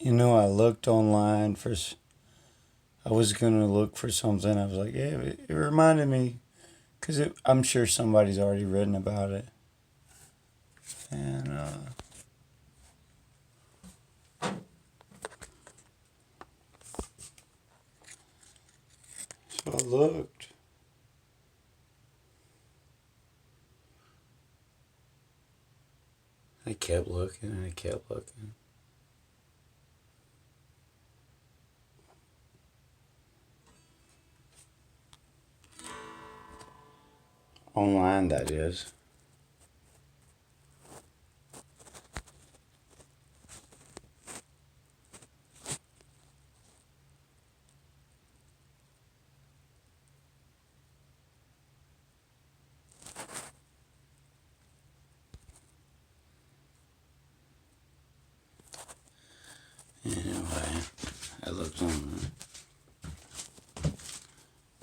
I looked online I was going to look for something. I was like, yeah, it reminded me, because I'm sure somebody's already written about it. And so I looked. I kept looking and I kept looking. Online, that is. Anyway, I looked on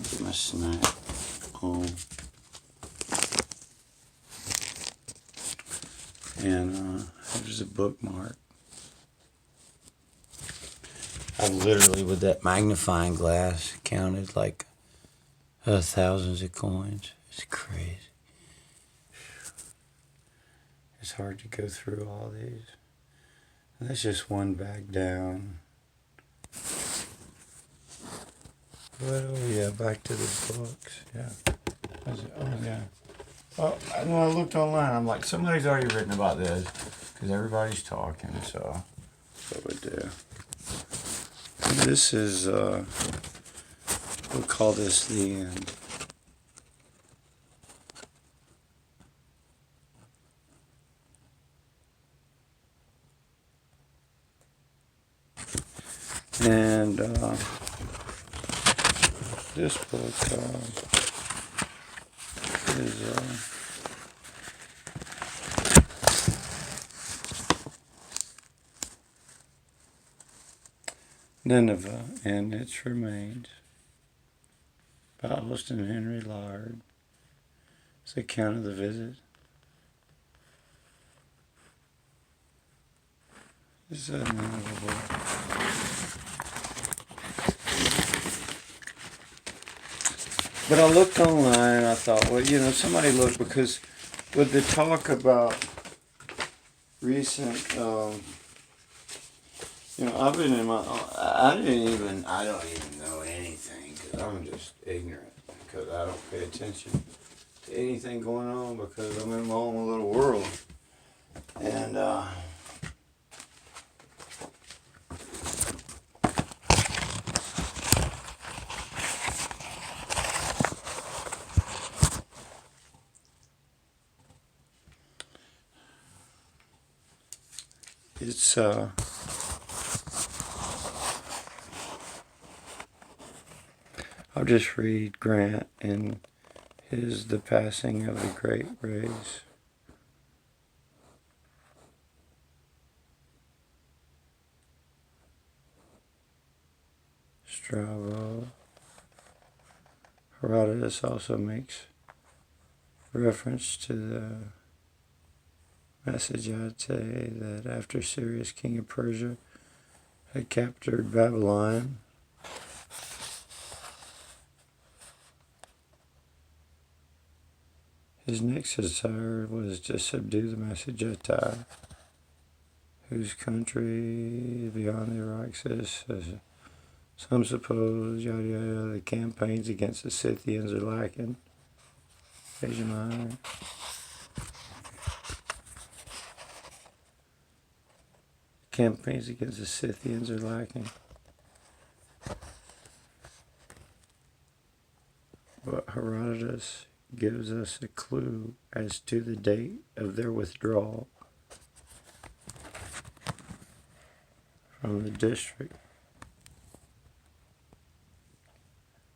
get my snack home. And there's a bookmark. I literally, with that magnifying glass, counted like thousands of coins. It's crazy. It's hard to go through all these. And that's just one bag down. But oh yeah, back to the books. Yeah. Oh yeah. Oh, when I looked online, I'm like, somebody's already written about this because everybody's talking. So what we do? This is we'll call this the end. And this book is Nineveh and its remains by Austin Henry Lard. It's the account of the visit. This is a Nineveh book. But I looked online and I thought, well, somebody looked because with the talk about recent, I've been in my, I don't even know anything because I'm just ignorant because I don't pay attention to anything going on because I'm in my own little world. And, it's, I'll just read Grant in his The Passing of the Great Race. Strabo. Herodotus also makes reference to the Massagete that after Cyrus, king of Persia, had captured Babylon, his next desire was to subdue the Massagetae, whose country beyond the Oxus, as some suppose, yada yada, the campaigns against the Scythians are lacking. Asia Minor. Campaigns against the Scythians are lacking. But Herodotus gives us a clue as to the date of their withdrawal from the district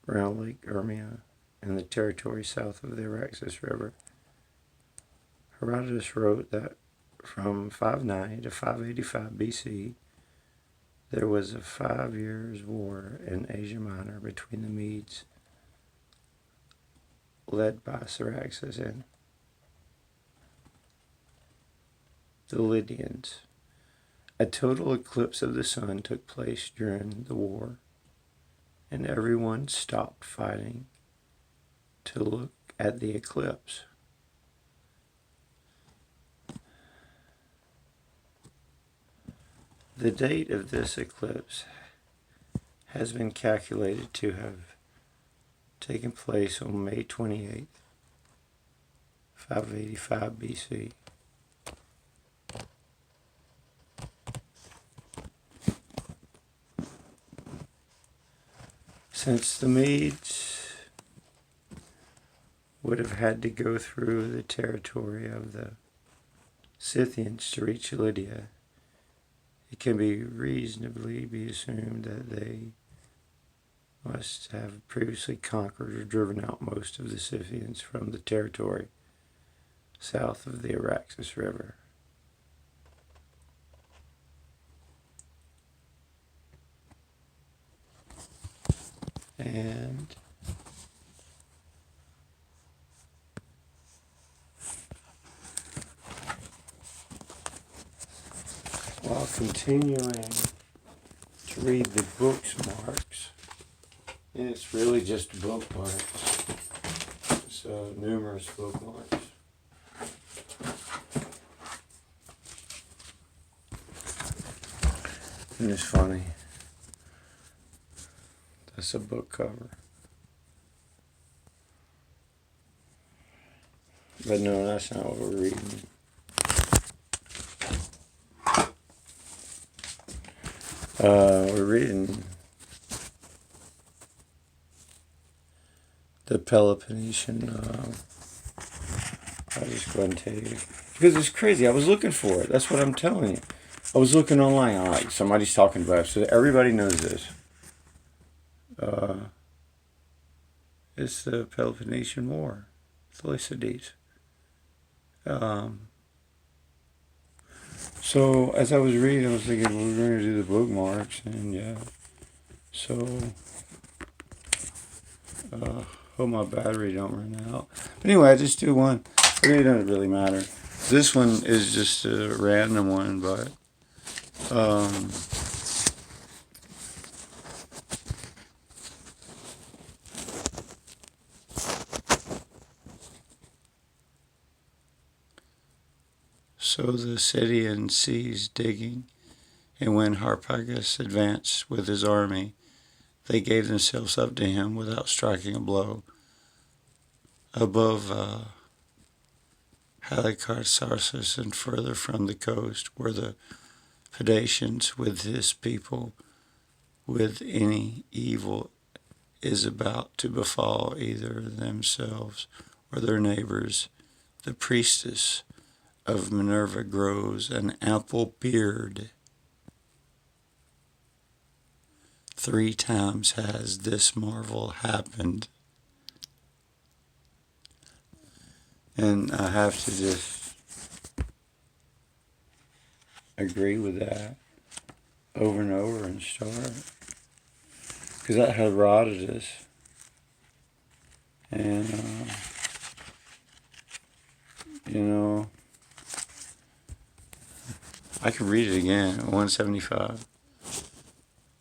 around Lake Urmia and the territory south of the Araxes River. Herodotus wrote that from 590 to 585 BC, there was a 5 years' war in Asia Minor between the Medes, led by Cyaxares, and the Lydians. A total eclipse of the sun took place during the war, and everyone stopped fighting to look at the eclipse. The date of this eclipse has been calculated to have taken place on May 28th, 585 BC. Since the Medes would have had to go through the territory of the Scythians to reach Lydia, it can be reasonably be assumed that they must have previously conquered or driven out most of the Scythians from the territory south of the Araxes River. And while continuing to read the bookmarks, and it's really just bookmarks, so numerous bookmarks. And it's funny. That's a book cover. But no, that's not what we're reading. We're reading the Peloponnesian. I'll just go ahead and tell you. Because it's crazy. I was looking for it. That's what I'm telling you. I was looking online. All right, somebody's talking about it. So everybody knows this. It's the Peloponnesian War. Thucydides. So as I was reading, I was thinking, well, we're going to do the bookmarks, and yeah. So, hope my battery don't run out. But anyway, I just do one. It really doesn't really matter. This one is just a random one, but so the Scythians ceased digging, and when Harpagus advanced with his army, they gave themselves up to him without striking a blow. Above Halicarnassus and further from the coast were the Pedacians with his people, with any evil is about to befall either themselves or their neighbors. The priestess of Minerva grows an ample beard. 3 times has this marvel happened. And I have to just agree with that over and over and start. Because that Herodotus. And, I could read it again at 175.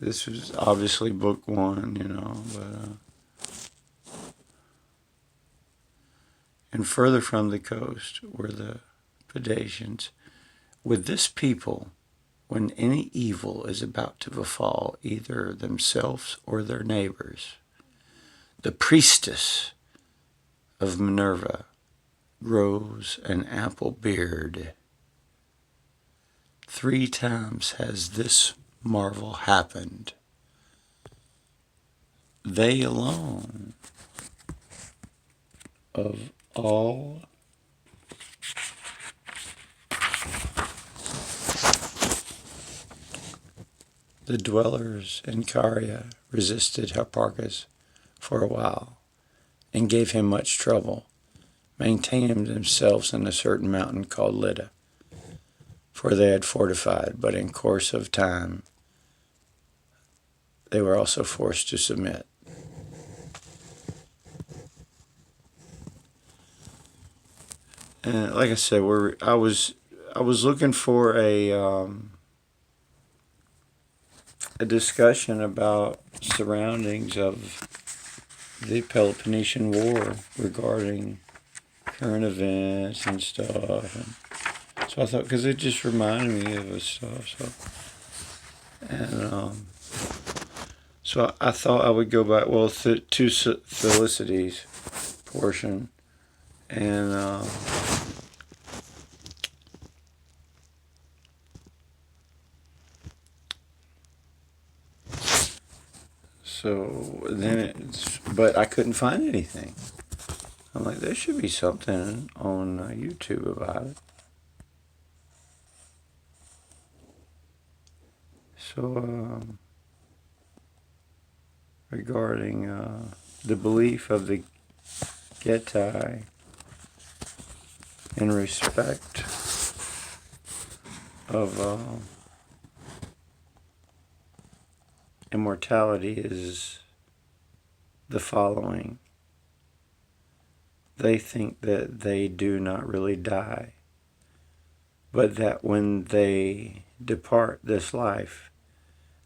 This was obviously book 1, but and further from the coast were the Pedacians. With this people, when any evil is about to befall either themselves or their neighbors, the priestess of Minerva grows an ample beard. 3 times has this marvel happened. They alone of all the dwellers in Caria resisted Hipparchus for a while and gave him much trouble, maintaining themselves in a certain mountain called Lydda, for they had fortified, but in course of time they were also forced to submit. And like I said, I was looking for a a discussion about surroundings of the Peloponnesian War regarding current events and stuff. And so I thought, because it just reminded me of stuff. So I thought I would go back, well, to Felicity's portion. And so then but I couldn't find anything. I'm like, there should be something on YouTube about it. So regarding the belief of the Getae in respect of immortality is the following. They think that they do not really die, but that when they depart this life,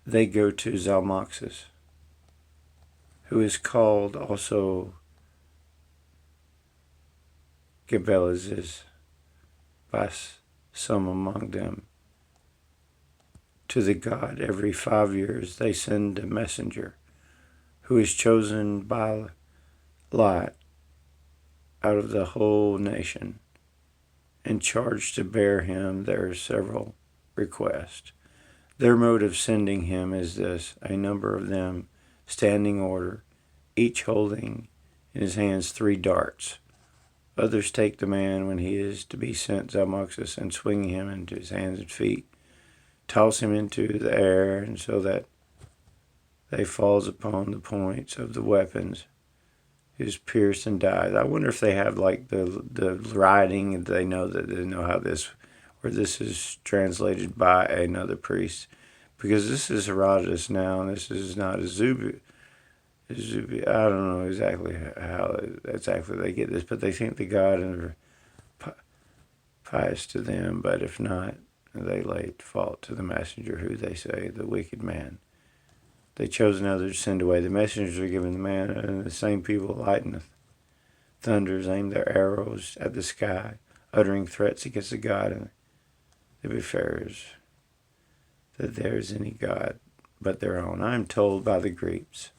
they go to Zalmoxis, who is called also Gebelazes by some among them. To the god every 5 years they send a messenger, who is chosen by lot out of the whole nation, and charged to bear him their several requests. Their mode of sending him is this: a number of them standing order, each holding in his hands 3 darts. Others take the man when he is to be sent Zalmoxis, and swinging him into his hands and feet, toss him into the air, and so that they falls upon the points of the weapons, is pierced and dies. I wonder if they have like the writing, and they know how this, or this is translated by another priest, because this is Herodotus now, and this is not a Zubi. I don't know exactly how exactly they get this, but they think the god and pious to them, but if not, they lay fault to the messenger, who they say the wicked man. They chose another to send away. The messengers are given the man, and the same people lighteneth thunders, aim their arrows at the sky, uttering threats against the god and the befarers, that there is any god but their own. I am told by the Greeks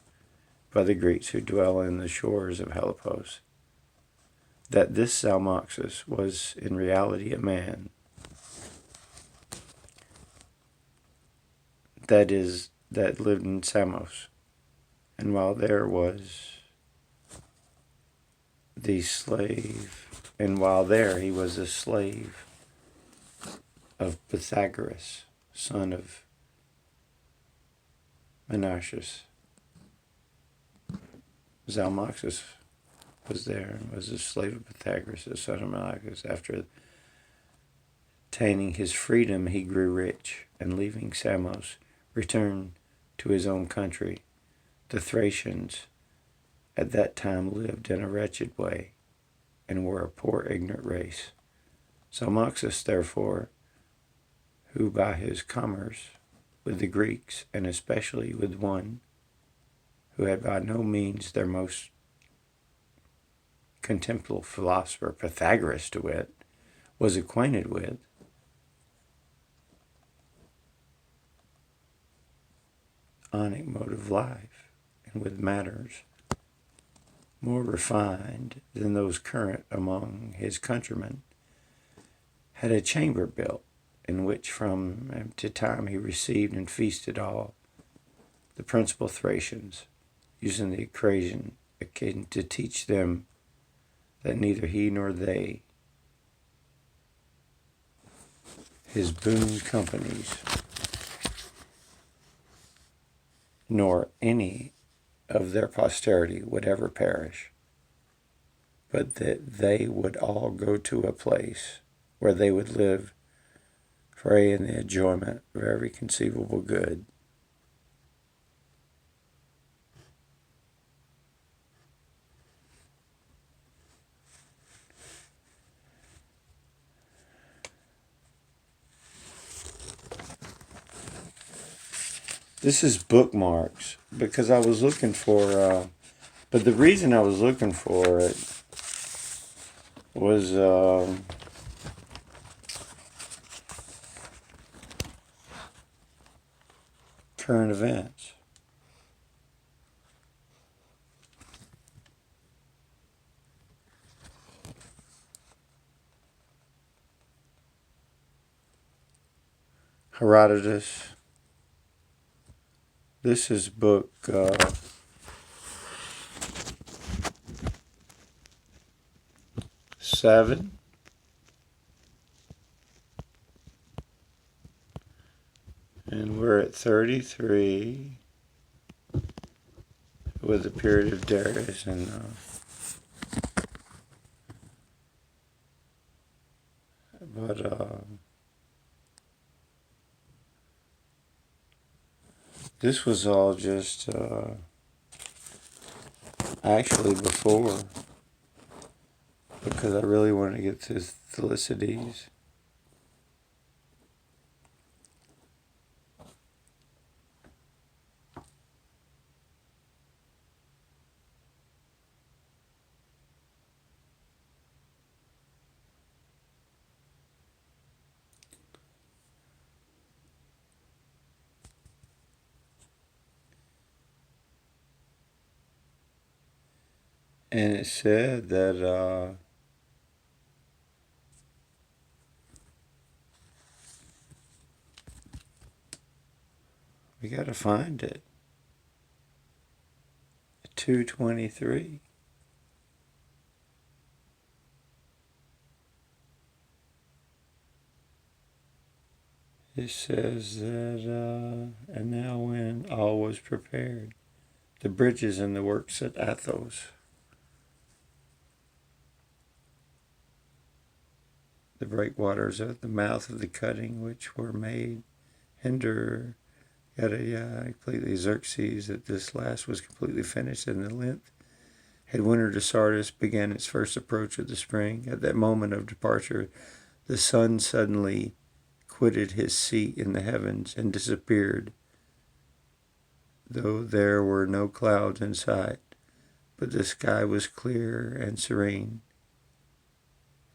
who dwell in the shores of Hellepolis, that this Zalmoxis was in reality a man, that lived in Samos, and while there he was a slave of Pythagoras, son of Menashes. Zalmoxis was there and was a slave of Pythagoras, the son of Menashes. After attaining his freedom, he grew rich, and leaving Samos, returned to his own country. The Thracians at that time lived in a wretched way, and were a poor ignorant race. Zalmoxis, therefore, who by his commerce with the Greeks, and especially with one who had by no means their most contemptible philosopher, Pythagoras to wit, was acquainted with, onic mode of life, and with matters more refined than those current among his countrymen, had a chamber built, in which from time to time he received and feasted all the principal Thracians, using the occasion to teach them that neither he nor they, his boon companies, nor any of their posterity would ever perish, but that they would all go to a place where they would live free in the enjoyment of every conceivable good. This is bookmarks because I was looking for, but the reason I was looking for it was current events. Herodotus. This is book 7. And we're at 33 with the period of Darius and but this was all just actually before, because I really wanted to get to Thucydides. And it said that we got to find it. 223. It says that, and now when all was prepared, the bridges and the works at Athos, the breakwaters at the mouth of the cutting which were made, hinder, yada, completely Xerxes, that this last was completely finished, and the length had winter to Sardis began its first approach of the spring. At that moment of departure, the sun suddenly quitted his seat in the heavens and disappeared, though there were no clouds in sight, but the sky was clear and serene.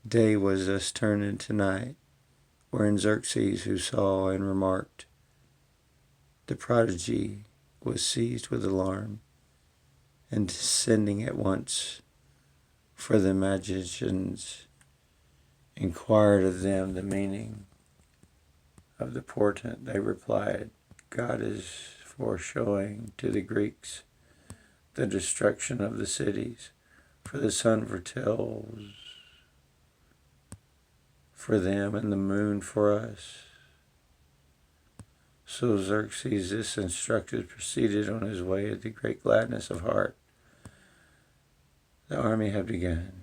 Day was thus turned into night, wherein Xerxes, who saw and remarked the prodigy, was seized with alarm, and sending at once for the magicians, inquired of them the meaning of the portent. They replied, God is foreshowing to the Greeks the destruction of the cities, for the sun foretells for them and the moon for us. So Xerxes, this instructed, proceeded on his way with the great gladness of heart. The army had begun.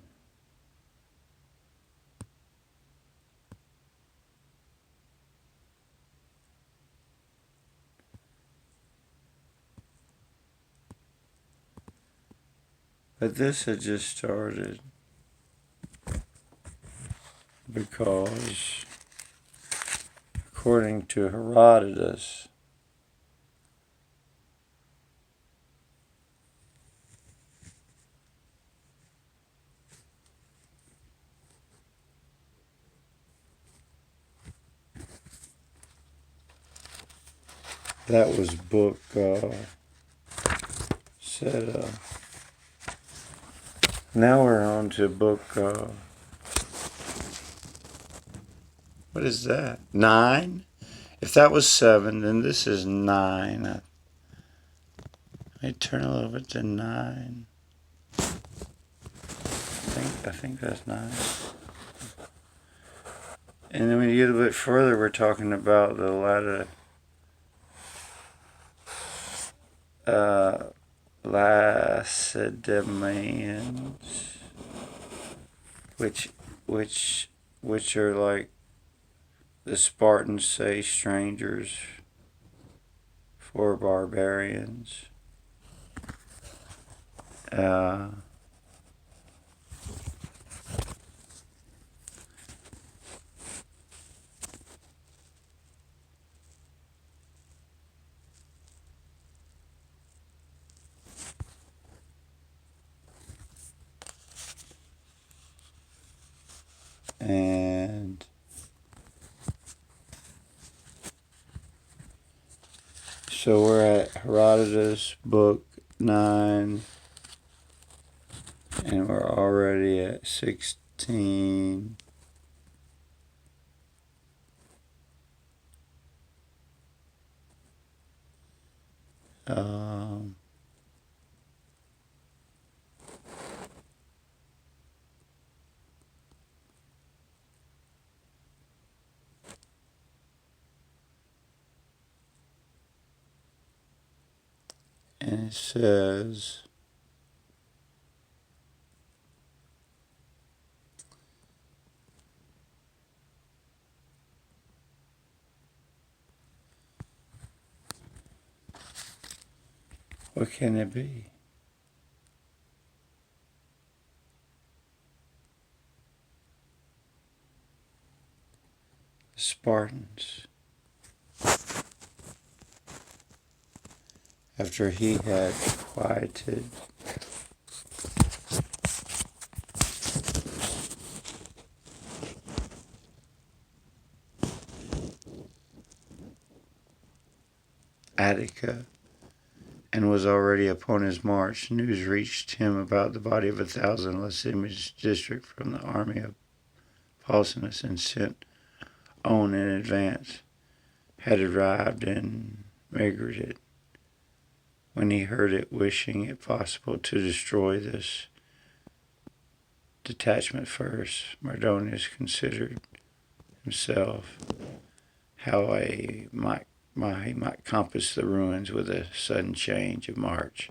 But this had just started because, according to Herodotus, that was book said. Now we're on to book. What is that? 9. If that was 7, then this is 9. Let me turn a little bit to 9. I think that's 9. And then when you get a bit further, we're talking about the Lacedaemonians, which are like the Spartans say strangers for barbarians. And so we're at Herodotus, book 9, and we're already at 16. And it says, what can it be? The Spartans. After he had quieted Attica and was already upon his march, news reached him about the body of 1,000 Lycimus district from the army of Pausanias, and sent on in advance, had arrived in Megarited. When he heard it, wishing it possible to destroy this detachment first, Mardonius considered himself how he might compass the ruins with a sudden change of march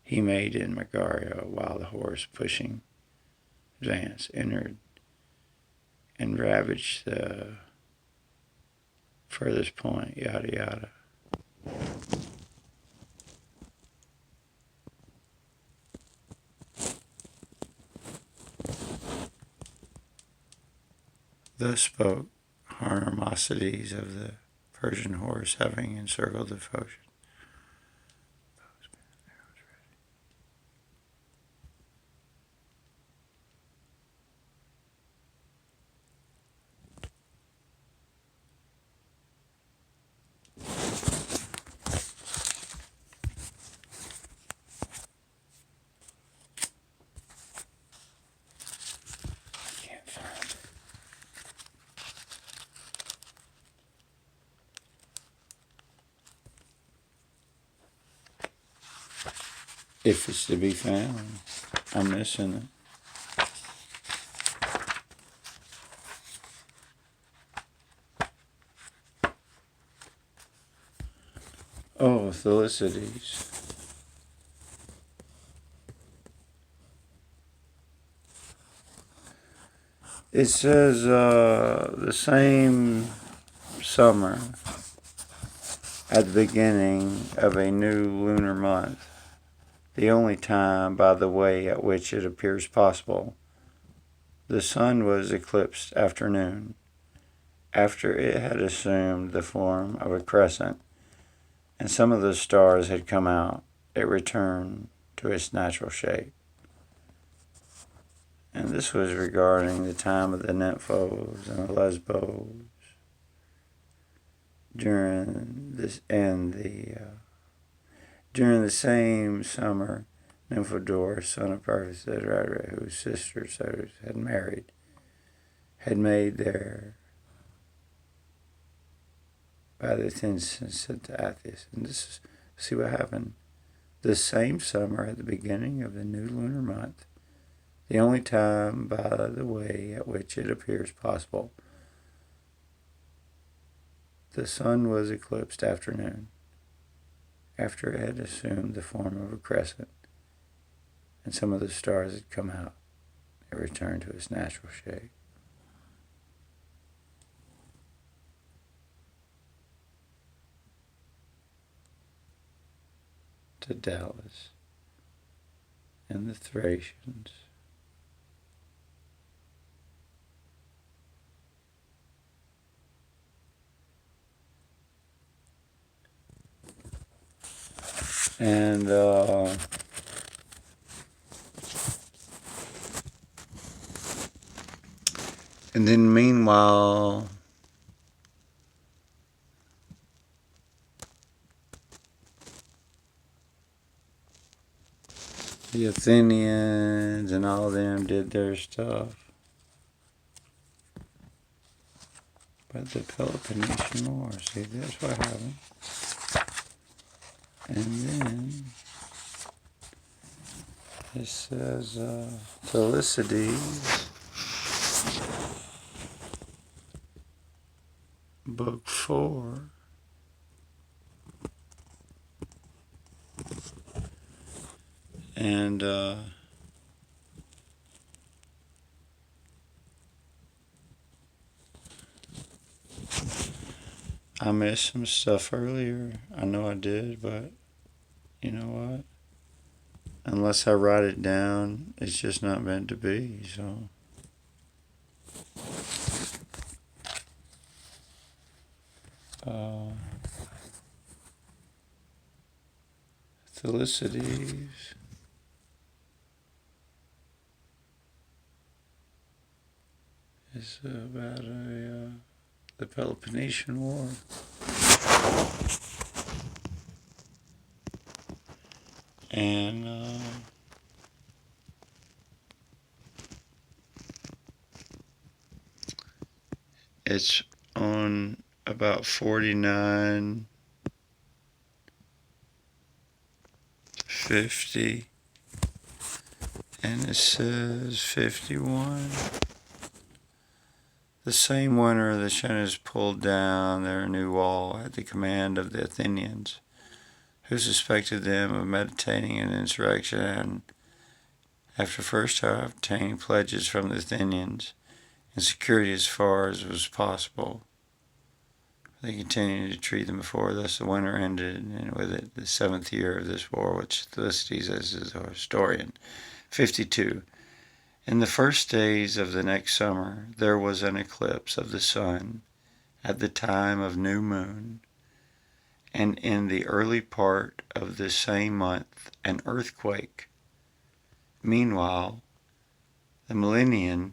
he made in Megaria, while the horse, pushing advance, entered and ravaged the furthest point, yada yada. Thus spoke Harmocides of the Persian horse, having encircled the foe. If it's to be found, I'm missing it. Oh, Thucydides. It says the same summer, at the beginning of a new lunar month, the only time, by the way, at which it appears possible, the sun was eclipsed after noon, after it had assumed the form of a crescent, and some of the stars had come out, it returned to its natural shape. And this was regarding the time of the nymphos and the lesbos during the same summer. Nymphodorus, son of Perseus, whose sister Ceres had married, had made there by the attendants to Athens. And this is, see what happened. The same summer, at the beginning of the new lunar month, the only time, by the way, at which it appears possible, the sun was eclipsed after noon, after it had assumed the form of a crescent, and some of the stars had come out. It returned to its natural shape. To Dallas and the Thracians. And And then meanwhile, the Athenians and all of them did their stuff. But the Peloponnesian War, see, that's what happened. And then it says Thucydides, book 4. And I missed some stuff earlier. I know I did, but you know what? Unless I write it down, it's just not meant to be. So, Thucydides. Is about the Peloponnesian War. And it's on about 49, 50, and it says 51. The same winter the Chinese pulled down their new wall at the command of the Athenians, who suspected them of meditating an insurrection, and after first obtaining pledges from the Athenians and security as far as was possible, they continued to treat them before. Thus the winter ended, and with it the 7th year of this war, which Thucydides is a historian. 52. In the first days of the next summer, there was an eclipse of the sun at the time of new moon, and in the early part of the same month, an earthquake. Meanwhile, the Milesian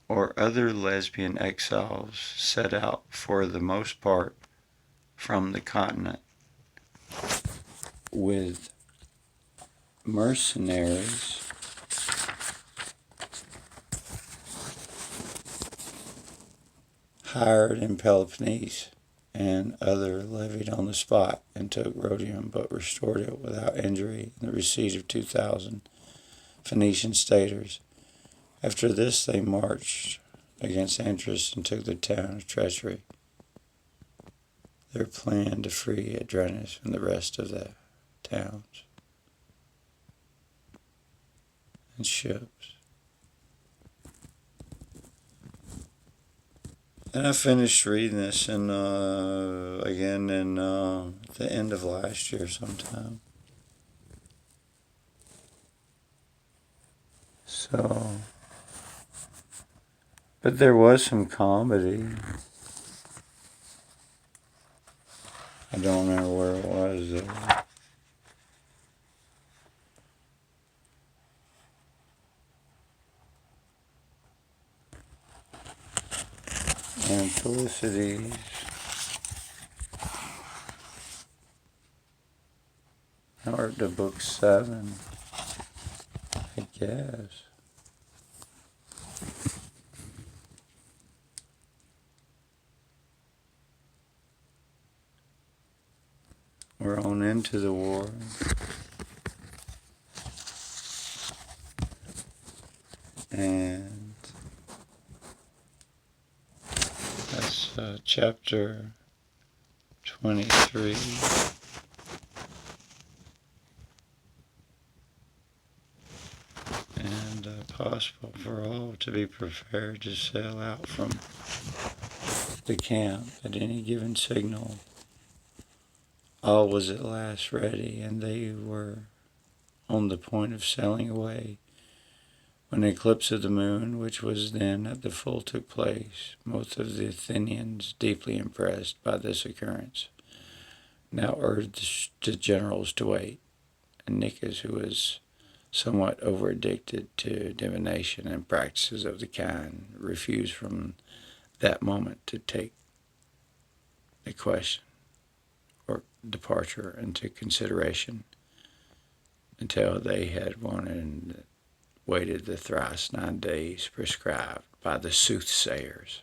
or other lesbian exiles set out for the most part from the continent with mercenaries hired in Peloponnese, and other levied on the spot and took Rhodium, but restored it without injury in the receipt of 2,000 Phoenician staters. After this they marched against Andros and took the town of Treachery. Their plan to free Adrenus and the rest of the towns and ships. And I finished reading this again in the end of last year sometime. So, but there was some comedy. I don't remember where it was though. And Thucydides. Or to book 7, I guess. We're on into the war. And that's chapter 23. And possible for all to be prepared to sail out from the camp at any given signal. All was at last ready, and they were on the point of sailing away when the eclipse of the moon, which was then at the full, took place. Most of the Athenians, deeply impressed by this occurrence, now urged the generals to wait, and Nicus, who was somewhat over-addicted to divination and practices of the kind, refused from that moment to take a question or departure into consideration until they had waited the thrice 9 days prescribed by the soothsayers.